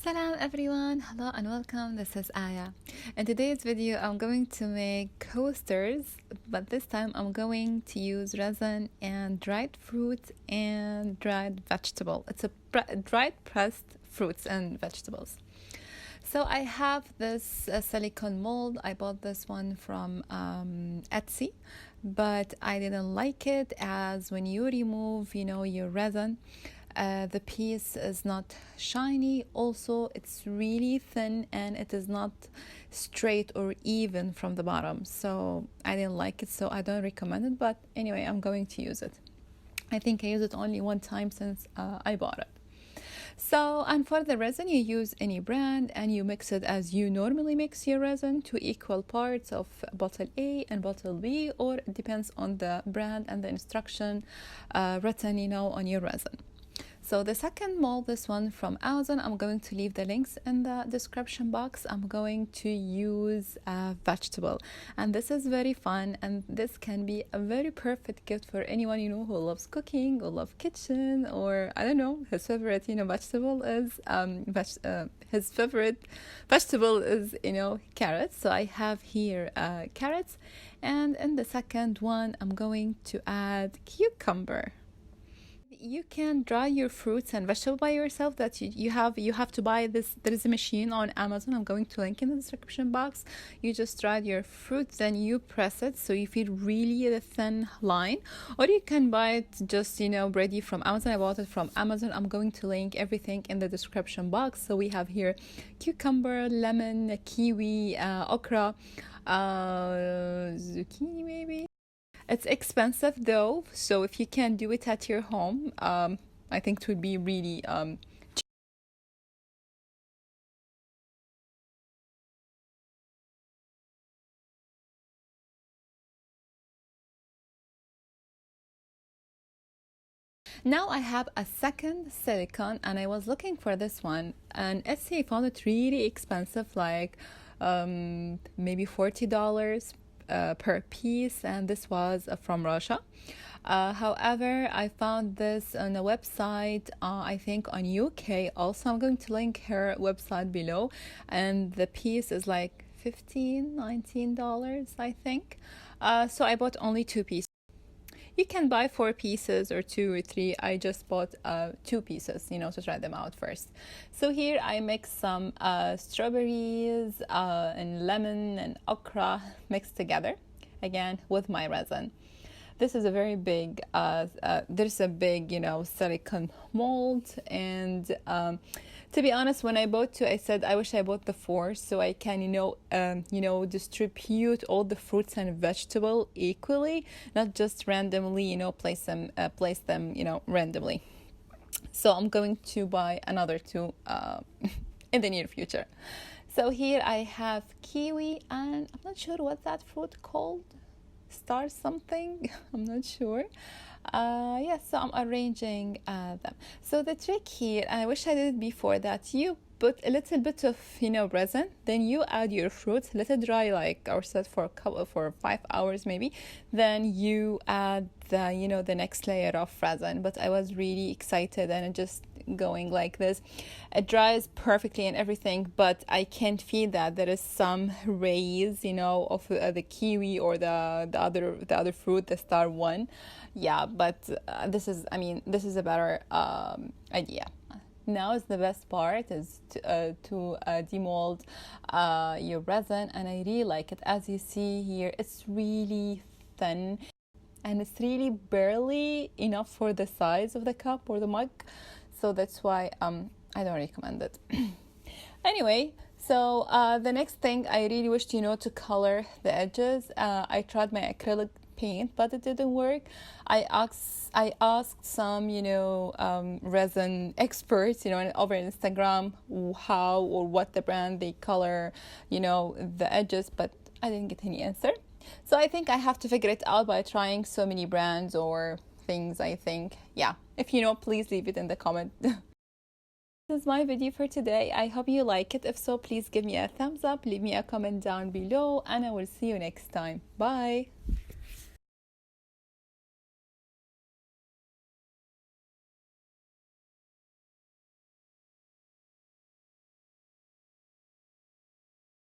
Salam everyone, hello and welcome. This is Aya. In today's video, I'm going to make coasters, but this time I'm going to use resin and dried fruit and dried vegetable. It's a dried pressed fruits and vegetables. So I have this silicone mold. I bought this one from Etsy, but I didn't like it as when you remove, your resin, the piece is not shiny. Also, it's really thin and it is not straight or even from the bottom. So I didn't like it, so I don't recommend it. But anyway, I'm going to use it. I think I used it only one time since I bought it. So, and for the resin, you use any brand and you mix it as you normally mix your resin to equal parts of bottle A and bottle B, or it depends on the brand and the instruction written, on your resin. So the second mold, this one from Amazon, I'm going to leave the links in the description box. I'm going to use a vegetable, and this is very fun, and this can be a very perfect gift for anyone who loves cooking or loves kitchen, or I don't know, his favorite vegetable is his favorite vegetable is carrots. So I have here carrots, and in the second one I'm going to add cucumber. You can dry your fruits and vegetables by yourself. That you have to buy this. There is a machine on Amazon. I'm going to link in the description box. You just dry your fruits, then you press it so you feel really a thin line, or you can buy it just ready from Amazon. I bought it from Amazon. I'm going to link everything in the description box. So we have here cucumber, lemon, kiwi, okra, zucchini maybe. It's expensive though, so if you can do it at your home, I think it would be really cheap. Now I have a second silicone, and I was looking for this one, and Etsy, I found it really expensive, like maybe $40 per piece, and this was from Russia. However, I found this on a website, I think on UK also. I'm going to link her website below, and the piece is like $19, I think. So I bought only two pieces. You can buy 4 pieces or 2 or 3. I just bought 2 pieces, to try them out first. So here I mix some strawberries and lemon and okra mixed together, again with my resin. This is a very big, there's a big, silicone mold, and to be honest, when I bought 2, I said I wish I bought the 4 so I can, distribute all the fruits and vegetable equally, not just randomly, place them, randomly. So I'm going to buy another 2 in the near future. So here I have kiwi, and I'm not sure what that fruit called. Star something. I'm not sure. So I'm arranging them. So the trick here, and I wish I did it before, that you put a little bit of resin, then you add your fruits, let it dry like or set for for 5 hours maybe, then you add the next layer of resin. But I was really excited, and it just going like this, it dries perfectly and everything, but I can feel that there is some rays of the kiwi or the other fruit, the star one. But this is a better idea. Now is the best part is to demold your resin, and I really like it. As you see here, it's really thin, and it's really barely enough for the size of the cup or the mug, so that's why I don't recommend it. Anyway, so the next thing, I really wished to color the edges. I tried my acrylic paint, but it didn't work. I asked some resin experts over Instagram how or what the brand they color the edges, but I didn't get any answer. So I think I have to figure it out by trying so many brands or things, I think. If please leave it in the comment. This is my video for today. I hope you like it. If so, please give me a thumbs up, leave me a comment down below, and I will see you next time. Bye.